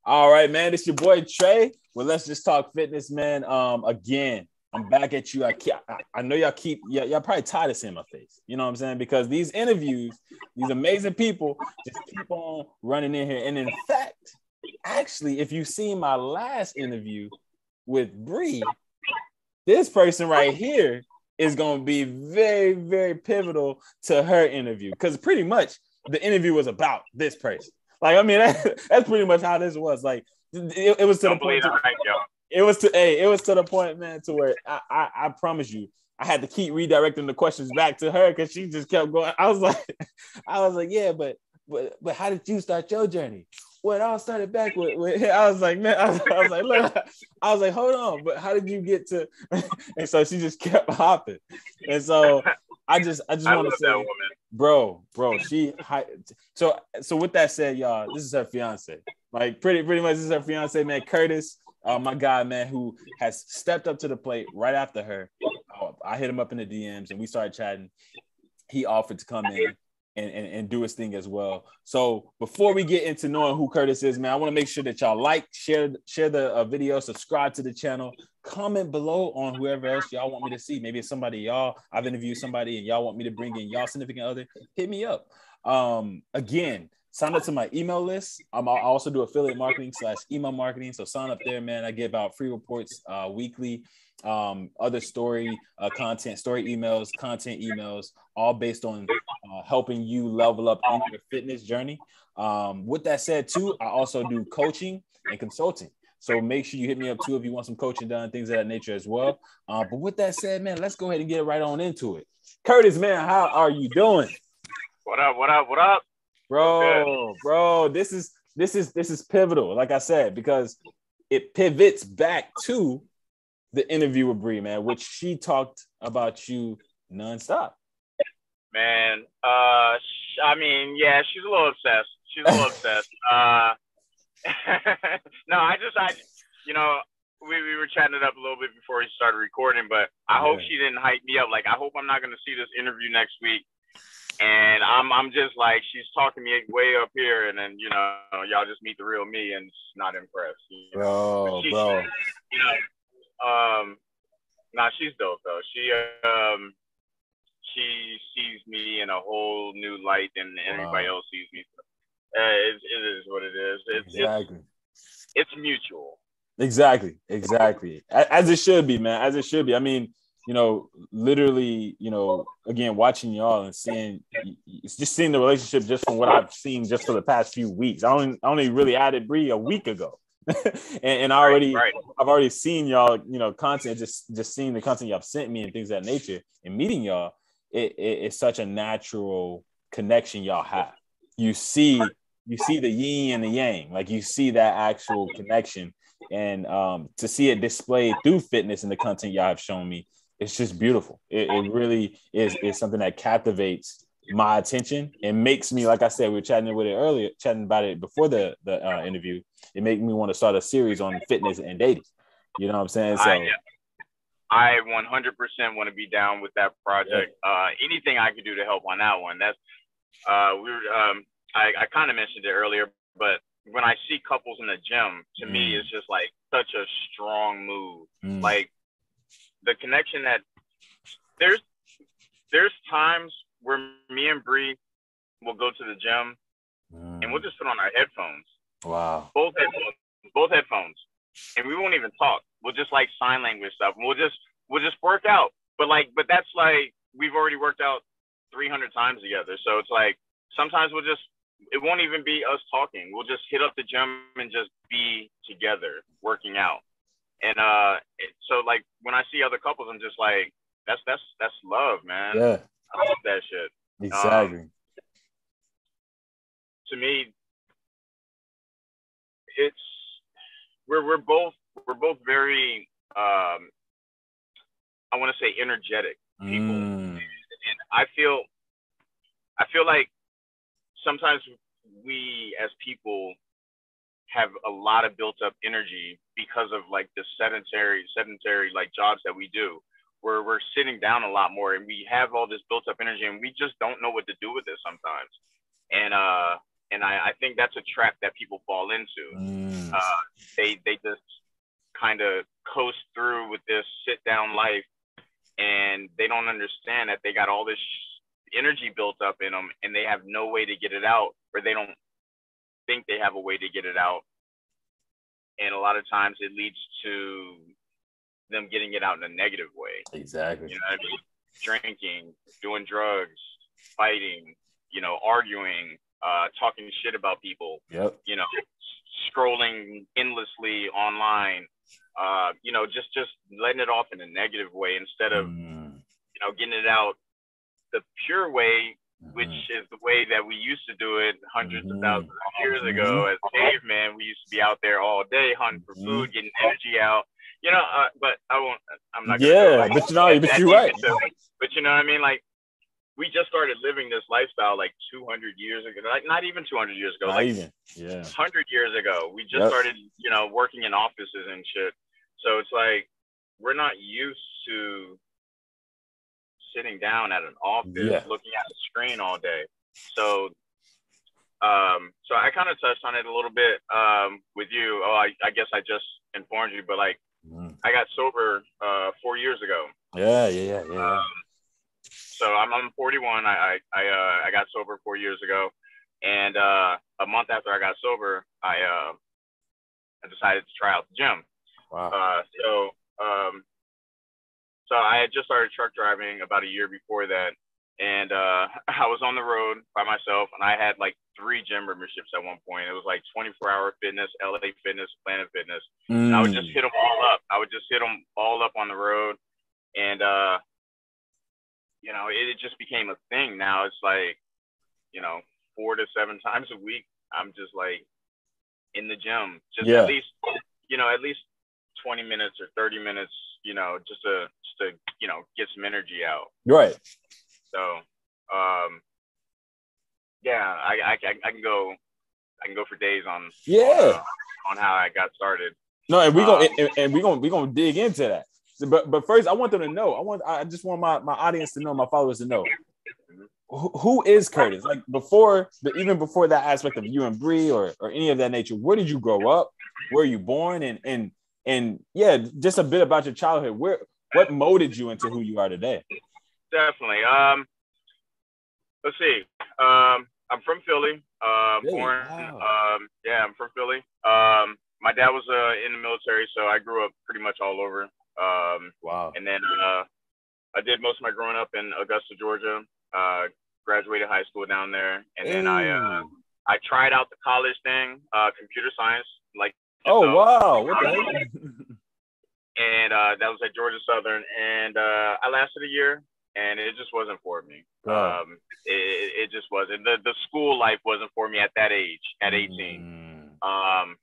All right, man. It's your boy Trey. Well, let's just talk fitness, man. Again, I'm back at you. I know y'all probably tired of seeing my face. You know what I'm saying? Because these interviews, these amazing people just keep on running in here. And in fact, actually, if you see my last interview with Bree, this person right here is going to be very, very pivotal to her interview. Because pretty much the interview was about this person. Like, I mean, that's pretty much how this was. Like, it was to the point. It was to the point, man, to where I promise you, I had to keep redirecting the questions back to her because she just kept going. I was like, yeah, but how did you start your journey? Well, it all started back with I was like, man, I was like, look, I was like, hold on, but how did you get to? And so she just kept hopping, and so I just want to say, bro, so with that said, y'all, this is her fiance. Like pretty much, this is her fiance, man, Curtis, my guy, man, who has stepped up to the plate right after her. I hit him up in the DMs and we started chatting. He offered to come in and do his thing as well. So before we get into knowing who Curtis is, man, I want to make sure that y'all like, share the video, subscribe to the channel, comment below on whoever else y'all want me to see. Maybe it's somebody I've interviewed somebody and y'all want me to bring in y'all significant other. Hit me up. Again, sign up to my email list. I also do affiliate marketing / email marketing. So sign up there, man. I give out free reports weekly, other story content, story emails, content emails, all based on helping you level up in your fitness journey. With that said, too, I also do coaching and consulting. So make sure you hit me up, too, if you want some coaching done, things of that nature as well. But with that said, man, let's go ahead and get right on into it. Curtis, man, how are you doing? What up? Bro, this is pivotal, like I said, because it pivots back to the interview with Bree, man, which she talked about you nonstop. Man, I mean, yeah, she's a little obsessed. No, you know, we were chatting it up a little bit before we started recording, but I hope she didn't hype me up. Like, I hope I'm not going to see this interview next week. And I'm just like, she's talking me way up here, and then, you know, y'all just meet the real me and not impressed. You know? Bro. Nah, she's dope though. She sees me in a whole new light than everybody else sees me. It is what it is. It's mutual. Exactly. As it should be, man. As it should be. I mean, you know, literally, you know, again, watching y'all and seeing the relationship just from what I've seen just for the past few weeks. I only really added Bree a week ago. and I've already seen y'all, you know, content, just seeing the content y'all sent me and things of that nature, and meeting y'all, it's such a natural connection y'all have. You see the yin and the yang, like you see that actual connection, and to see it displayed through fitness and the content y'all have shown me, it's just beautiful. It really is something that captivates my attention and makes me, like I said, we were chatting about it before the interview. It made me want to start a series on fitness and dating. You know what I'm saying? So I 100% want to be down with that project. Yeah. Anything I could do to help on that one. That's I kind of mentioned it earlier, but when I see couples in the gym, to me, it's just like such a strong move. Like the connection that there's times where me and Bree will go to the gym and we'll just put on our headphones. Wow. Both headphones. And we won't even talk. We'll just like sign language stuff. And we'll just work out. But that's like, we've already worked out 300 times together. So it's like, sometimes it won't even be us talking. We'll just hit up the gym and just be together working out. And so like when I see other couples, I'm just like, that's love, man. Yeah. I love that shit. Exactly. To me, we're both very I want to say energetic people. And I feel like sometimes we as people have a lot of built up energy because of like the sedentary like jobs that we do. We're sitting down a lot more and we have all this built up energy and we just don't know what to do with it sometimes. And And I think that's a trap that people fall into. They just kind of coast through with this sit down life, and they don't understand that they got all this energy built up in them, and they have no way to get it out, or they don't think they have a way to get it out. And a lot of times it leads to them getting it out in a negative way. Exactly. You know what I mean? Drinking, doing drugs, fighting, arguing, talking shit about people, scrolling endlessly online, just letting it off in a negative way instead of, getting it out the pure way, which is the way that we used to do it hundreds of thousands of years ago as cavemen. We used to be out there all day hunting for food, getting energy out. But I'm not gonna go like, but you're right. But you know what I mean? Like, we just started living this lifestyle like 200 years ago, like not even 200 years ago, 100 years ago. We just started, working in offices and shit. So it's like, we're not used to sitting down at an office, looking at a screen all day. So I kind of touched on it a little bit with you. I guess I just informed you, but like, I got sober 4 years ago. Yeah. So I'm 41. I got sober 4 years ago, and a month after I got sober, I decided to try out the gym. Wow. So I had just started truck driving about a year before that, and I was on the road by myself, and I had like 3 gym memberships at one point. It was like 24-hour fitness, LA Fitness, Planet Fitness. And I would just hit them all up. On the road, and it just became a thing. Now it's like, 4 to 7 times a week, I'm just like in the gym, at least 20 minutes or 30 minutes, just to get some energy out. Right. So, I can go for days on how I got started. No, and we're gonna dig into that. So, but first, I want them to know. I just want my audience to know, my followers to know, who is Curtis? Like even before that aspect of you and Bree or any of that nature. Where did you grow up? Where were you born? And yeah, just a bit about your childhood. What molded you into who you are today? Definitely. Let's see. I'm from Philly. Born. Wow. I'm from Philly. My dad was in the military, so I grew up pretty much all over. Wow. And then I did most of my growing up in Augusta, Georgia. Graduated high school down there, and then I tried out the college thing, computer science. Like. Wow! What the heck? And that was at Georgia Southern, and I lasted a year, and it just wasn't for me. It just wasn't. The school life wasn't for me at that age, at 18. I'm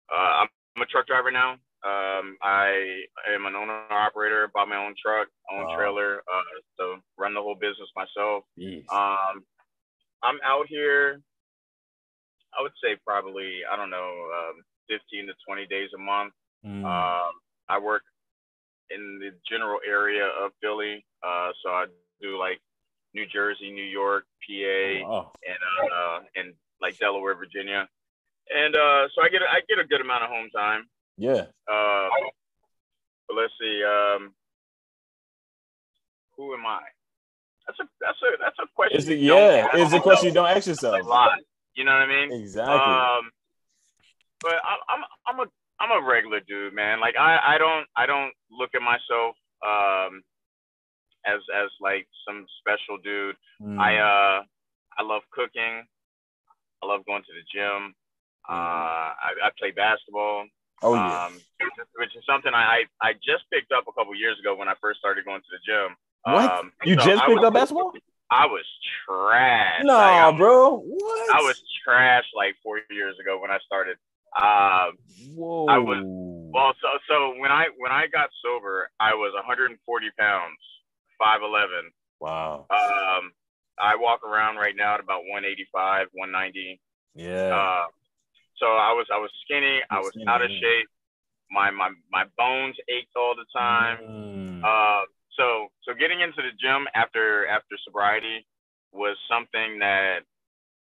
a truck driver now. I am an owner-operator, bought my own truck, own trailer, so run the whole business myself. I'm out here, I would say probably, 15 to 20 days a month. I work in the general area of Philly, so I do like New Jersey, New York, PA, and like Delaware, Virginia, and so I get a good amount of home time. Yeah. But let's see. Who am I? That's a question. It's a question you don't ask yourself a lot. You know what I mean? Exactly. But I'm a regular dude, man. Like I don't look at myself as like some special dude. I love cooking. I love going to the gym. I play basketball. Which is something I just picked up a couple years ago when I first started going to the gym. What? You just picked up basketball? I was trash. Nah, bro. What? I was trash like 4 years ago when I started. Whoa. I was so when I got sober, I was 140 pounds, 5'11". Wow. I walk around right now at about 185, 190. Yeah. So I was skinny. I was out of shape. My bones ached all the time. So getting into the gym after sobriety was something that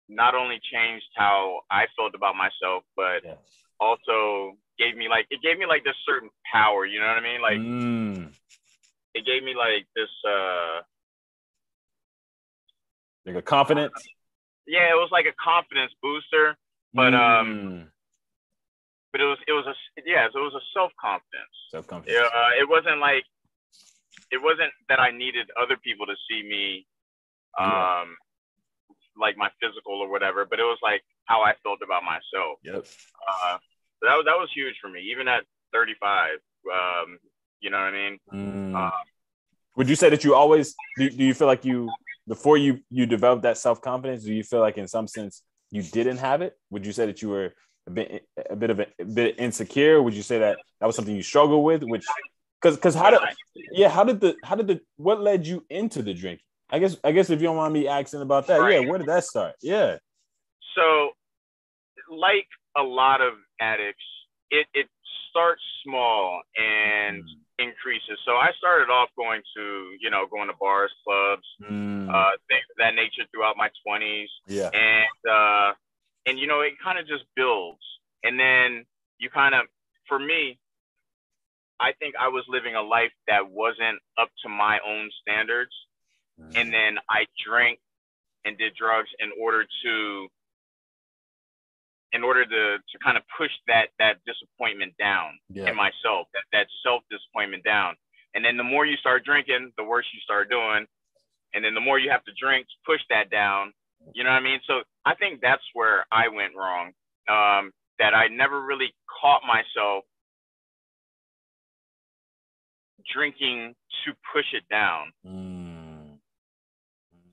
not only changed how I felt about myself, but also gave me like this certain power. You know what I mean? Like it gave me like this like a confidence. Yeah, it was like a confidence booster, but it was a self-confidence. Self-confidence. It wasn't that I needed other people to see me like my physical or whatever, but it was like how I felt about myself. Yep. That was huge for me, even at 35. You know what I mean? Would you say that you always do you feel like before you developed that self-confidence, do you feel like in some sense you didn't have it? Would you say that you were a bit insecure? Would you say that was something you struggled with? Which because what led you into the drinking? I guess if you don't mind me asking about that, right. Where did that start? Yeah. So, like a lot of addicts, it starts small and increases. So I started off going to bars, clubs, things of that nature throughout my 20s. Yeah. And it kind of just builds. And then for me, I think I was living a life that wasn't up to my own standards. And then I drank and did drugs in order to kind of push that disappointment down in myself, that self-disappointment down. And then the more you start drinking, the worse you start doing. And then the more you have to drink to push that down. You know what I mean? So I think that's where I went wrong, that I never really caught myself drinking to push it down,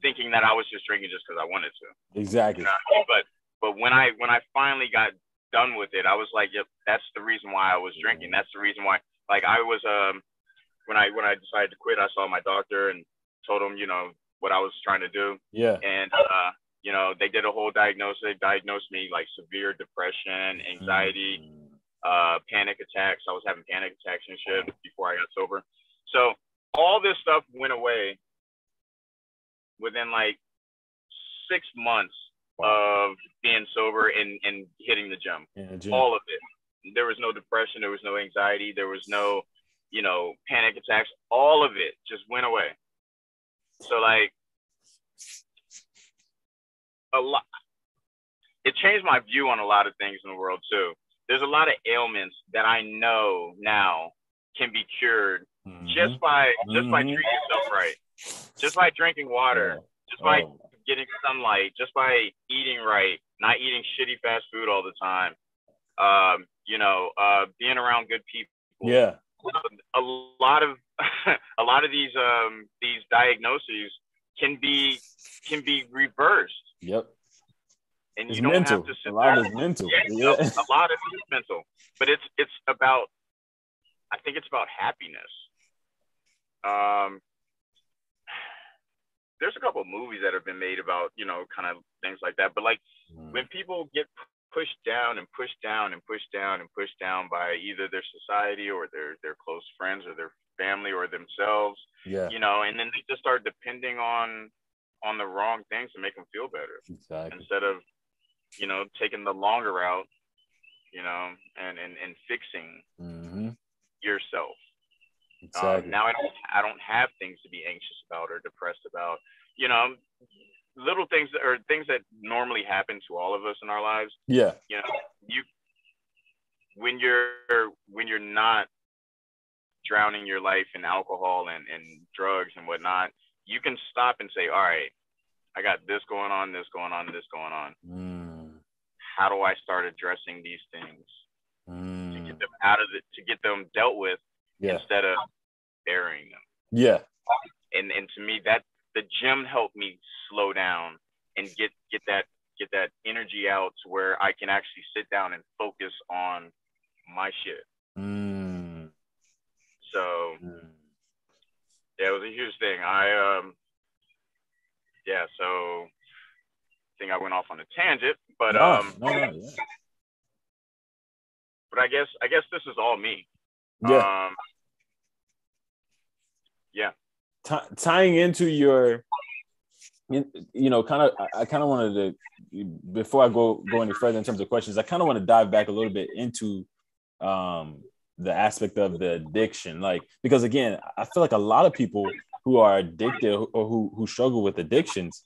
thinking that I was just drinking just because I wanted to. Exactly. You know what I mean? But when I finally got done with it, I was like, yep, that's the reason why I was drinking. That's the reason why. Like I was when I decided to quit, I saw my doctor and told him, what I was trying to do. Yeah. And they did a whole diagnosis. They diagnosed me like severe depression, anxiety, panic attacks. I was having panic attacks and shit before I got sober. So all this stuff went away within like 6 months of being sober and hitting the gym. All of it. There was no depression. There was no anxiety. There was no, panic attacks. All of it just went away. So like it changed my view on a lot of things in the world too. There's a lot of ailments that I know now can be cured just by treating yourself right, just by drinking water, just by getting sunlight, just by eating right, not eating shitty fast food all the time, being around good people. Yeah. A lot of these diagnoses can be reversed. Yep. And it's you don't mental. have to sit a lot there. of it's mental. Yeah. A lot of it is mental. But it's about, I think it's about happiness. There's a couple of movies that have been made about, kind of things like that. But like when people get pushed down and pushed down and pushed down and pushed down by either their society or their close friends or their family or themselves, and then they just start depending on the wrong things to make them feel better. Exactly. Instead of, taking the longer route, and fixing yourself. Exactly. Now I don't have things to be anxious about or depressed about. Little things that normally happen to all of us in our lives. Yeah. When you're not drowning your life in alcohol and drugs and whatnot, you can stop and say, all right, I got this going on, this going on, this going on. How do I start addressing these things to get them out of it, to get them dealt with instead of burying them? Yeah. And to me, that the gym helped me slow down and get that energy out to where I can actually sit down and focus on my shit. So yeah, it was a huge thing. So I think I went off on a tangent, but but I guess this is all me. Yeah. Tying into your kind of, I kind of wanted to, before I go any further in terms of questions, I kind of want to dive back a little bit into the aspect of the addiction, like, because again, I feel like a lot of people who are addicted or who struggle with addictions,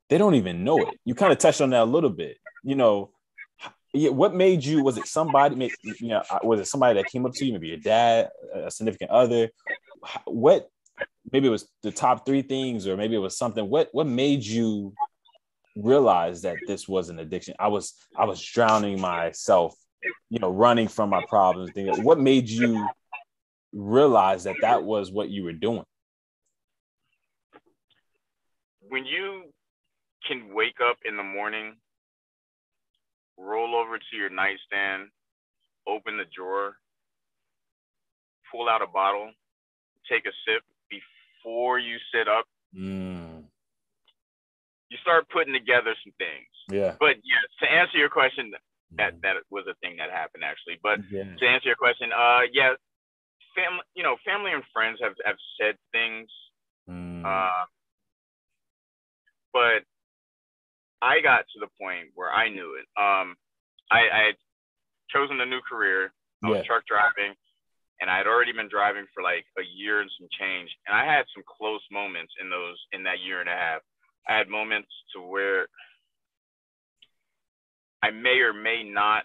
they don't even know it. You kind of touched on that a little bit. What made you? Was it somebody? Was it somebody that came up to you? Maybe your dad, a significant other. What? Maybe it was the top three things, or maybe it was something. What made you realize that this was an addiction? I was drowning myself, running from my problems. What made you realize that was what you were doing? When you can wake up in the morning, roll over to your nightstand, open the drawer, pull out a bottle, take a sip before you sit up, you start putting together some things. Yeah. But yeah, to answer your question, that was a thing that happened actually. But to answer your question, family and friends have said things. But I got to the point where I knew it. I had chosen a new career. I was truck driving, and I had already been driving for like a year and some change. And I had some close moments in that year and a half. I had moments to where I may or may not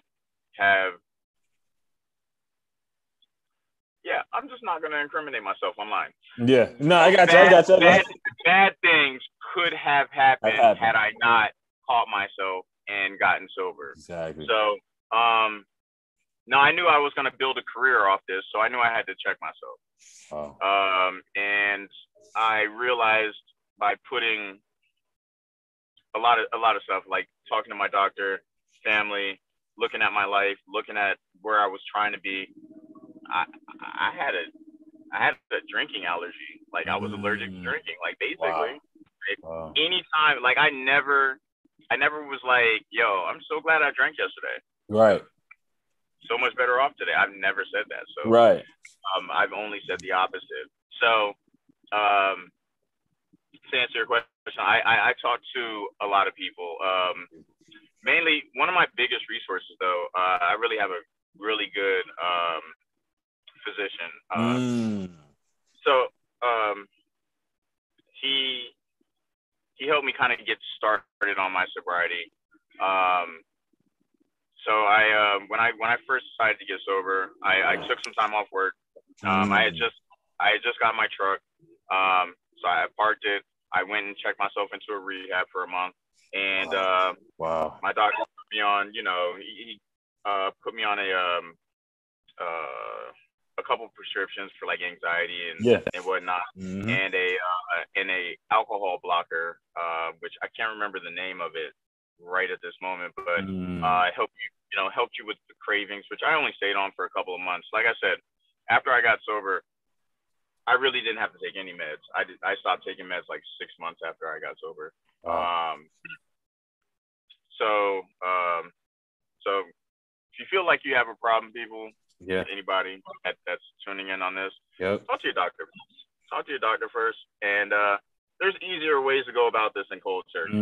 have. Yeah, I'm just not going to incriminate myself online. Yeah, no, I got you. Bad things could have happened had I not caught myself and gotten sober. Exactly. So, no, I knew I was going to build a career off this, so I knew I had to check myself. And I realized by putting a lot of stuff, like talking to my doctor, family, looking at my life, looking at where I was trying to be. I had a drinking allergy. Like I was allergic to drinking. Like basically, anytime. Like I never was like, yo, I'm so glad I drank yesterday. Right. So much better off today. I've never said that. So right. I've only said the opposite. So to answer your question, I talk to a lot of people. Mainly, one of my biggest resources, though, I really have a really good physician. So he helped me kind of get started on my sobriety. So when I first decided to get sober, I took some time off work. I had just got my truck, so I parked it. I went and checked myself into a rehab for a month, and my doctor put me on. He put me on a couple prescriptions for like anxiety and whatnot, and a alcohol blocker, which I can't remember the name of it right at this moment, but helped you with the cravings, which I only stayed on for a couple of months. Like I said, after I got sober, I really didn't have to take any meds. I stopped taking meds like 6 months after I got sober. So if you feel like you have a problem, people, anybody that's tuning in on this, talk to your doctor. Talk to your doctor first. And there's easier ways to go about this than cold turkey.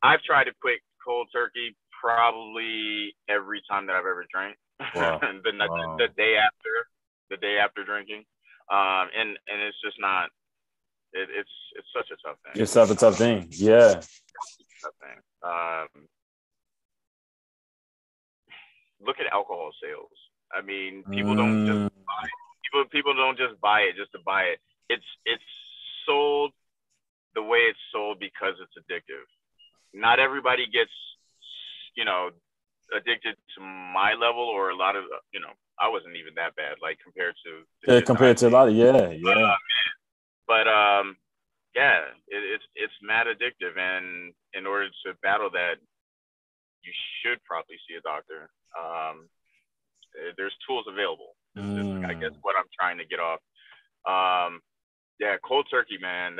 I've tried to quit cold turkey probably every time that I've ever drank. Wow. the day after drinking. And it's just not. It's such a tough thing. It's such a tough thing. Yeah. Tough thing. Look at alcohol sales. I mean, people don't just buy it. People don't just buy it just to buy it. It's sold the way it's sold because it's addictive. Not everybody gets, addicted to my level, or a lot of, I wasn't even that bad, like compared to compared to a lot of it's mad addictive, and in order to battle that, you should probably see a doctor. There's tools available. This is, I guess, what I'm trying to get off. Cold turkey, man.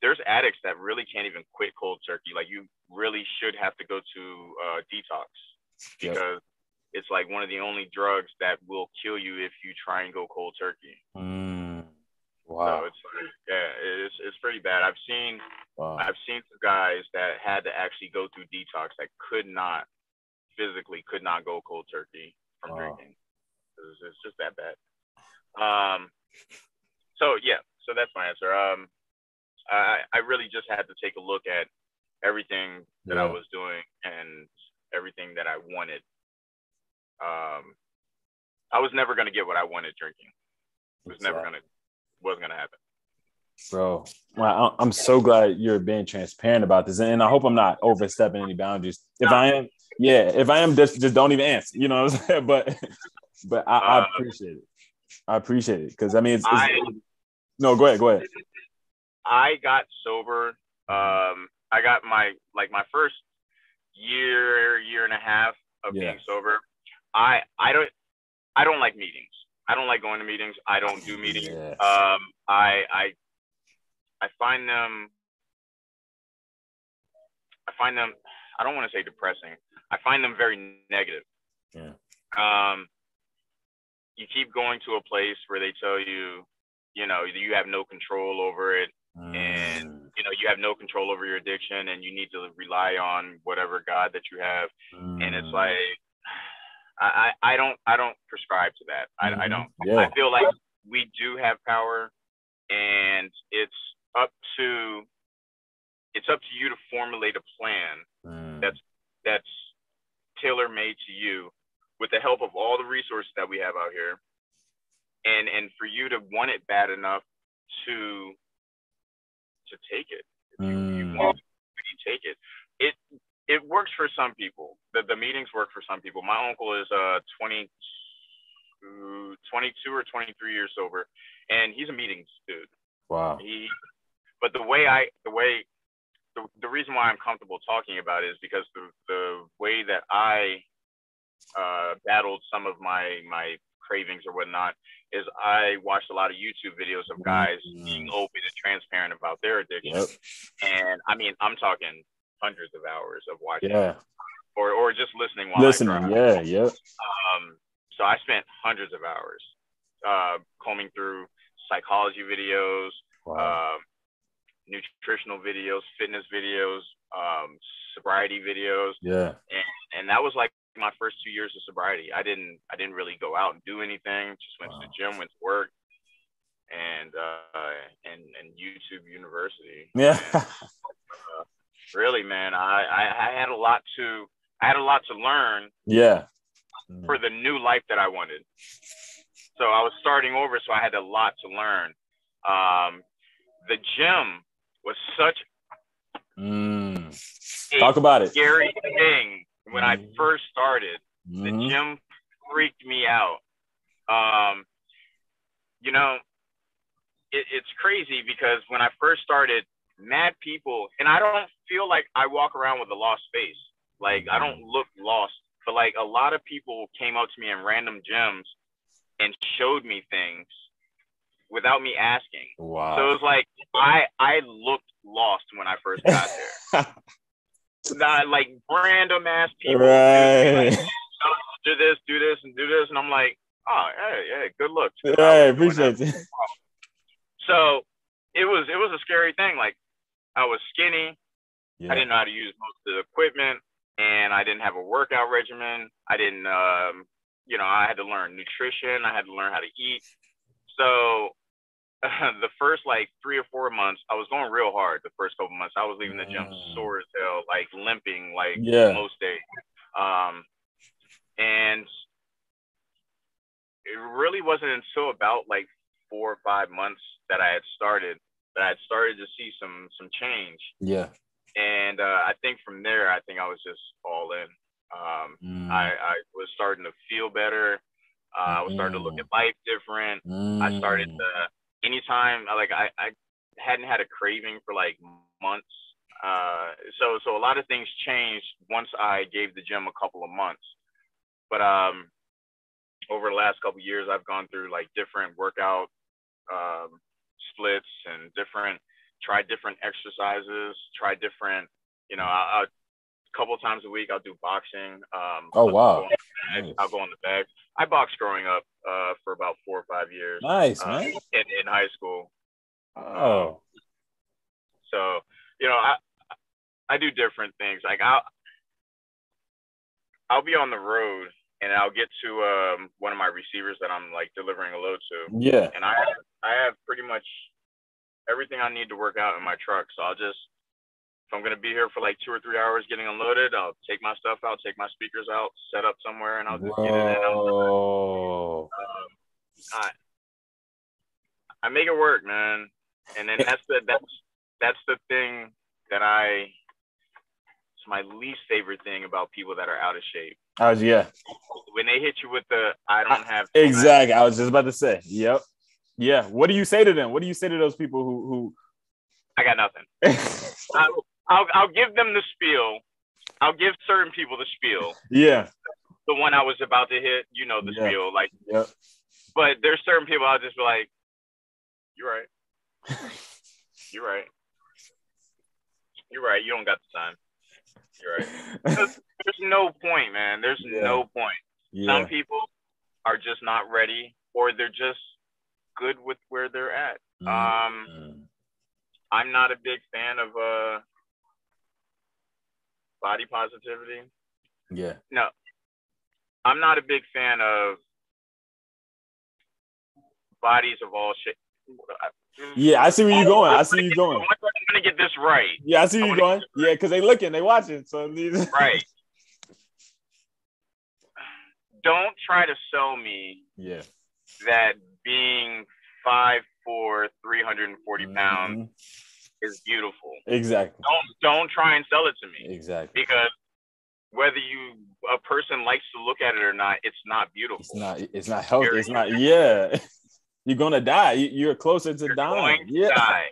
There's addicts that really can't even quit cold turkey. Like, you really should have to go to detox, because it's like one of the only drugs that will kill you if you try and go cold turkey. So Wow. it's like, yeah, it's pretty bad. Wow. I've seen some guys that had to actually go through detox that physically could not go cold turkey from Wow. drinking. It's just that bad. So yeah, so that's my answer. I really just had to take a look at everything that I Yeah. was doing and everything that I wanted. I was never gonna get what I wanted drinking. It was never Exactly. wasn't gonna happen. Bro, well, I'm so glad you're being transparent about this, and I hope I'm not overstepping any boundaries. If I am, yeah, if I am, just don't even answer. You know what I'm saying? But I appreciate it. I appreciate it because I mean, it's no. Go ahead. I got sober. I got my first year and a half of being sober. I don't like meetings. I don't like going to meetings. I don't do meetings. Yeah. I find them. I don't want to say depressing. I find them very negative. Yeah. You keep going to a place where they tell you, you know, you have no control over it, and you know you have no control over your addiction, and you need to rely on whatever God that you have. And it's like, I don't prescribe to that. I don't. Yeah. I feel like we do have power, and it's up to you to formulate a plan that's tailor made to you, with the help of all the resources that we have out here, and for you to want it bad enough to take it. If you want it, you take it. It works for some people. The meetings work for some people. My uncle is 22 or 23 years sober, and he's a meetings dude. Wow. But the reason why I'm comfortable talking about it is because the way that I battled some of my cravings or whatnot is I watched a lot of YouTube videos of guys being open and transparent about their addiction. And I mean, I'm talking hundreds of hours of watching or just listening while I drive. So I spent hundreds of hours combing through psychology videos, nutritional videos, fitness videos, sobriety videos. And that was like my first 2 years of sobriety. I didn't really go out and do anything. Just went to the gym, went to work, and YouTube University. Yeah. And, really, man, I had a lot to learn. Yeah. For the new life that I wanted. So I was starting over, so I had a lot to learn. The gym was such talk about it. Scary thing when I first started. The gym freaked me out. You know, it's crazy because when I first started, mad people, and I don't feel like I walk around with a lost face. Like I don't look lost, but like a lot of people came up to me in random gyms and showed me things without me asking. Wow. So it was like I looked lost when I first got there. Not like random ass people like, do this, and I'm like, oh, hey, good looks. Hey, appreciate it. So it was a scary thing. Like I was skinny. Yeah. I didn't know how to use most of the equipment, and I didn't have a workout regimen. I didn't, I had to learn nutrition. I had to learn how to eat. So the first like 3 or 4 months, I was going real hard. The first couple months, I was leaving the gym sore as hell, like limping, like most days. And it really wasn't until about like 4 or 5 months that I had started to see some change. Yeah. And I think from there, I think I was just all in. I was starting to feel better. I was starting to look at life different. I started to, anytime, like I hadn't had a craving for like months. So a lot of things changed once I gave the gym a couple of months. But over the last couple of years, I've gone through like different workout splits and tried different exercises, tried different, couple times a week, I'll do boxing. Oh, wow. I'll go on the bag. I boxed growing up for about 4 or 5 years. Nice, man. In high school. Oh. So, you know, I do different things. Like I'll be on the road and I'll get to one of my receivers that I'm like delivering a load to. Yeah. And I have pretty much everything I need to work out in my truck. So I'll just, if I'm going to be here for like 2 or 3 hours getting unloaded, I'll take my stuff out, take my speakers out, set up somewhere, and I'll just get it in. I make it work, man. And then that's the thing that it's my least favorite thing about people that are out of shape. Oh, yeah. When they hit you with the, I don't have. Exactly. I was just about to say. Yep. Yeah. What do you say to them? What do you say to those people who? I got nothing. I'll give them the spiel. I'll give certain people the spiel. Yeah. The one I was about to hit, you know, the spiel. Like, yep. But there's certain people I'll just be like, you're right. You're right. You're right. You don't got the time. You're right. There's no point, man. There's no point. Yeah. Some people are just not ready, or they're just good with where they're at. I'm not a big fan of body positivity. Yeah. No. I'm not a big fan of bodies of all shapes. Yeah, I see where you're going. I see you going. I'm going to get this right. Yeah, I see where you're going. Yeah, because they looking, they watching. So right. Don't try to sell me that being 5'4", 340 pounds is beautiful. Exactly. Don't try and sell it to me. Exactly. Because whether a person likes to look at it or not, it's not beautiful. It's not healthy. It's not. Yeah. You're gonna die. You're closer to dying. Die.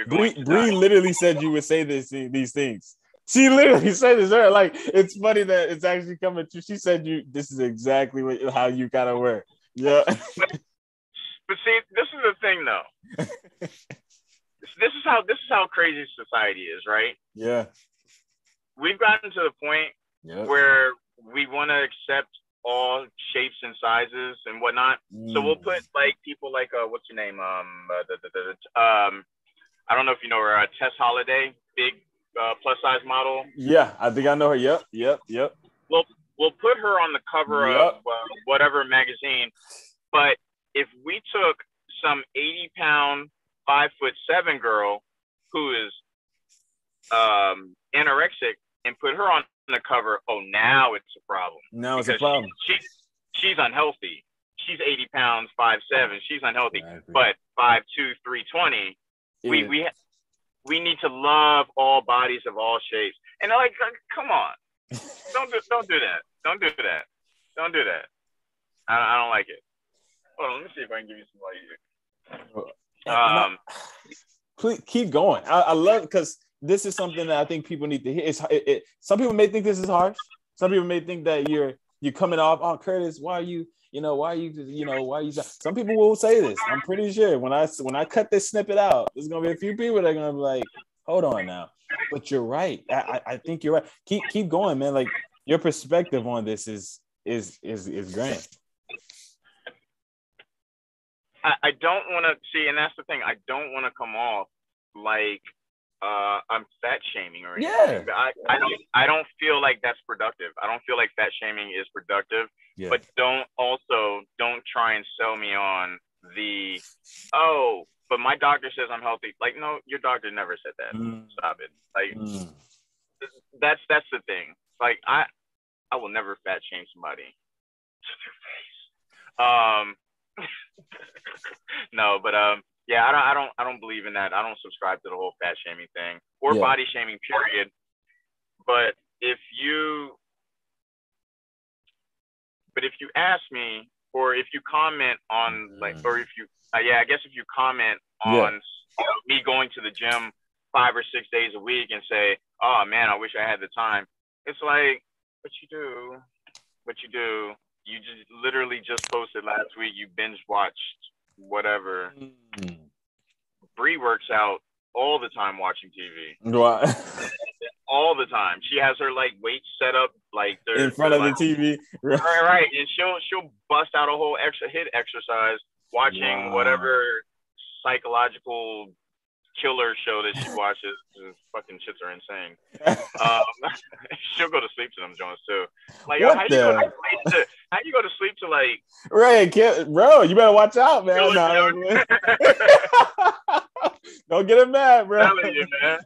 Bree literally said you would say these things. She literally said this. Like, it's funny that it's actually coming true. She said this is exactly how you gotta work. Yeah. But see, this is the thing though. This is how crazy society is, right? Yeah. We've gotten to the point where we want to accept all shapes and sizes and whatnot. So we'll put like people like what's your name? I don't know if you know her, Tess Holiday, big plus size model. Yeah, I think I know her. Yep. We'll put her on the cover of whatever magazine. But if we took some 80-pound, 5'7" girl who is anorexic and put her on the cover, now it's a problem. Now it's a problem. She's unhealthy. She's 80 pounds, 5'7". She's unhealthy. Exactly. But 5'2", 320. We need to love all bodies of all shapes. And they're like, come on, don't do that. Don't do that. Don't do that. I don't like it. Hold on, let me see if I can give you some light. Please keep going. I love, because this is something that I think people need to hear. Some people may think this is harsh. Some people may think that you're coming off, oh, Curtis, why are you? Some people will say this. I'm pretty sure when I cut this snippet out, there's gonna be a few people that are gonna be like, hold on now. But you're right. I think you're right. Keep going, man. Like, your perspective on this is great. I don't want to see, and that's the thing. I don't want to come off like I'm fat shaming or anything. Yeah. I don't feel like that's productive. I don't feel like fat shaming is productive. Yeah. But don't try and sell me on but my doctor says I'm healthy. Like, no, your doctor never said that. Stop it. Like, that's the thing. Like, I will never fat shame somebody to their face. No, but yeah, I don't believe in that. I don't subscribe to the whole fat shaming thing or body shaming, period. But if you ask me, or if you comment on or if you I guess if you comment on me going to the gym 5 or 6 days a week and say, oh man, I wish I had the time. It's like, but you do. You just literally just posted last week. You binge watched whatever. Bree works out all the time watching TV. all the time. She has her like weights set up like in front of like, the TV. Right. And she'll bust out a whole extra hit exercise watching whatever psychological killer show that she watches. Fucking shits are insane. She'll go to sleep to them Jones too. Like, yo, how you go to sleep to like right, bro? You better watch out, man. No, don't get him mad, bro. I'm telling you, man.